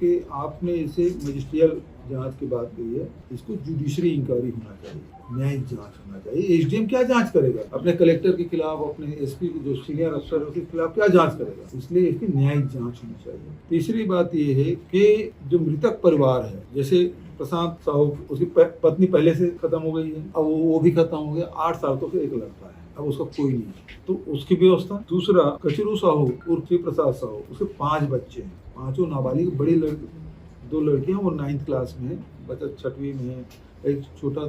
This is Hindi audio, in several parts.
कि आपने इसे मजिस्ट्रियल जांच की बात कही है, इसको जुडिशरी इंक्वायरी होना चाहिए, न्यायिक जांच होना चाहिए। एसडीएम क्या जांच करेगा? अपने कलेक्टर के खिलाफ, अपने एसपी जो सीनियर अफसर है उसके खिलाफ क्या जांच करेगा? इसलिए इसकी न्यायिक जांच होनी चाहिए। तीसरी बात ये है कि जो मृतक परिवार है, जैसे प्रशांत साहू, उसकी पत्नी पहले से खत्म हो गई है, अब वो भी खत्म हो गया, 8 साल तो एक लड़का है, अब उसका कोई नहीं है, तो उसकी व्यवस्था। दूसरा, कचरू साहू उर्फ शिव प्रसाद साहू, उसके 5 बच्चे हैं, 5 नाबालिग, बड़ी लड़की, 2 लड़कियां, वो 9th क्लास में है, बच्चा 6वीं में है, एक छोटा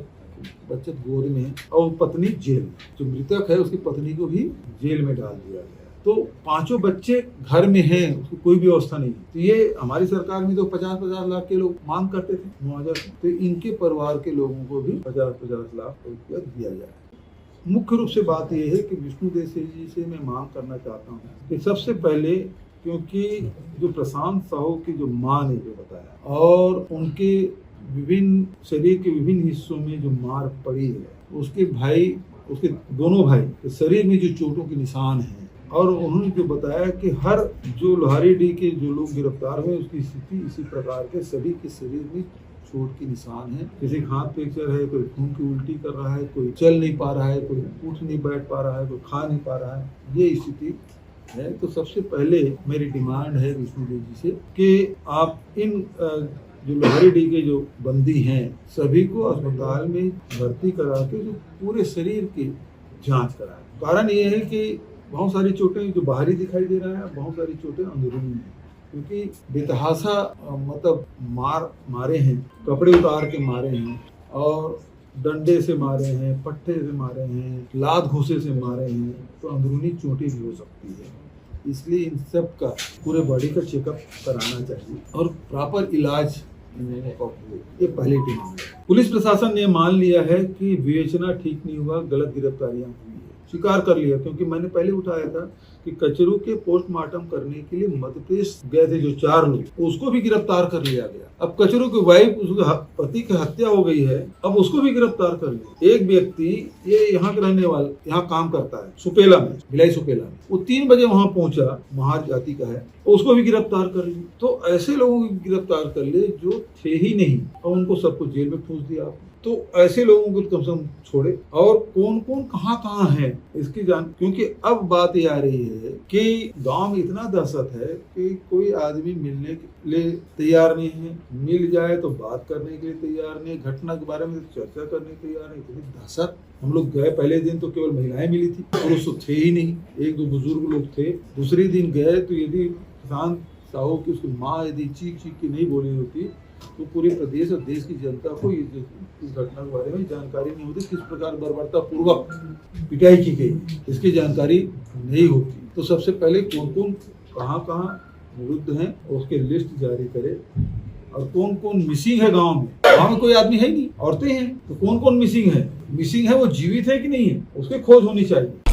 बच्चा गोद में है, और पत्नी जेल में। जो मृतक है उसकी पत्नी को भी जेल में डाल दिया गया। तो 5 बच्चे घर में हैं, उसकी कोई व्यवस्था नहीं है। तो ये हमारी सरकार में तो 50-50 लाख के लोग मांग करते थे मुआवजा, तो इनके परिवार के लोगों को भी 50-50 लाख रुपया दिया जाए। मुख्य रूप से बात यह है कि विष्णुदेव जी से मैं मांग करना चाहता हूँ कि सबसे पहले, क्योंकि जो प्रशांत साहू की जो मां ने जो बताया और उनके विभिन्न शरीर के विभिन्न हिस्सों में जो मार पड़ी है, उसके भाई, उसके दोनों भाई के शरीर में जो चोटों के निशान हैं, और उन्होंने जो बताया कि हर जो लोहारीडीह के जो लोग गिरफ्तार हुए उसकी स्थिति इसी प्रकार के सभी के शरीर में चोट के निशान है। किसी का हाथ फ्रैक्चर है, कोई खून की उल्टी कर रहा है, कोई चल नहीं पा रहा है, कोई उठ नहीं बैठ पा रहा है, कोई खा नहीं पा रहा है, ये स्थिति है। तो सबसे पहले मेरी डिमांड है विष्णुदेव जी से कि आप इन जो लोहारीडीह के जो बंदी हैं सभी को अस्पताल में भर्ती करा के जो पूरे शरीर की जांच कराएं। कारण ये है कि बहुत सारी चोटें जो बाहरी दिखाई दे रहा है, बहुत सारी चोटें अंदरूनी हैं, क्योंकि बेतहाशा मतलब मारे हैं, कपड़े उतार के मारे हैं, और डंडे से मारे हैं, पट्टे से मारे हैं, लात घूसे से मारे हैं, तो अंदरूनी चोटें भी हो सकती है। इसलिए इन सब का पूरे बॉडी का चेकअप कराना चाहिए और प्रॉपर इलाज ये पहली डिमांड है। पुलिस प्रशासन ने मान लिया है कि विवेचना ठीक नहीं हुआ, गलत गिरफ्तारियां हुई है, स्वीकार कर लिया, क्योंकि मैंने पहले उठाया था कि कचरू के पोस्टमार्टम करने के लिए मध्य प्रदेश गए थे जो 4 लोग, उसको भी गिरफ्तार कर लिया गया। अब कचरू की वाइफ, उसके पति की हत्या हो गई है, अब उसको भी गिरफ्तार कर लिया। एक व्यक्ति, ये यहाँ के रहने वाला, यहाँ काम करता है सुपेला में, भिलाई सुपेला में, वो 3 बजे वहां पहुंचा, महार जाति का है, उसको भी गिरफ्तार कर लिया। तो ऐसे लोगों को गिरफ्तार कर ले जो थे ही नहीं, और उनको सबको जेल में ठूस दिया आपने। तो ऐसे लोगों को कम से कम छोड़े, और कौन कौन कहाँ है इसकी जान, क्योंकि अब बात ये आ रही है कि गांव में इतना दहशत है कि कोई आदमी मिलने के लिए तैयार नहीं है, मिल जाए तो बात करने के लिए तैयार नहीं, घटना के बारे में चर्चा करने के लिए तैयार नहीं। इतनी दहशत। हम लोग गए पहले दिन तो केवल महिलाएं मिली थी, पुरुष तो थे ही नहीं, 1-2 बुजुर्ग लोग थे। दूसरे दिन गए तो यदि प्रशांत साहू की उसकी माँ यदि चीख के नहीं बोली होती तो पूरे प्रदेश और देश की जनता को इस घटना के बारे में जानकारी नहीं होती, किस प्रकार बर्बरता पूर्वक पिटाई की गई, इसकी जानकारी नहीं होती। तो सबसे पहले कौन कौन कहाँ विरुद्ध हैं उसके लिस्ट जारी करे, और कौन कौन मिसिंग है गांव में कोई आदमी है नहीं, औरतें हैं, तो कौन कौन मिसिंग है वो जीवित है कि नहीं है, उसकी खोज होनी चाहिए।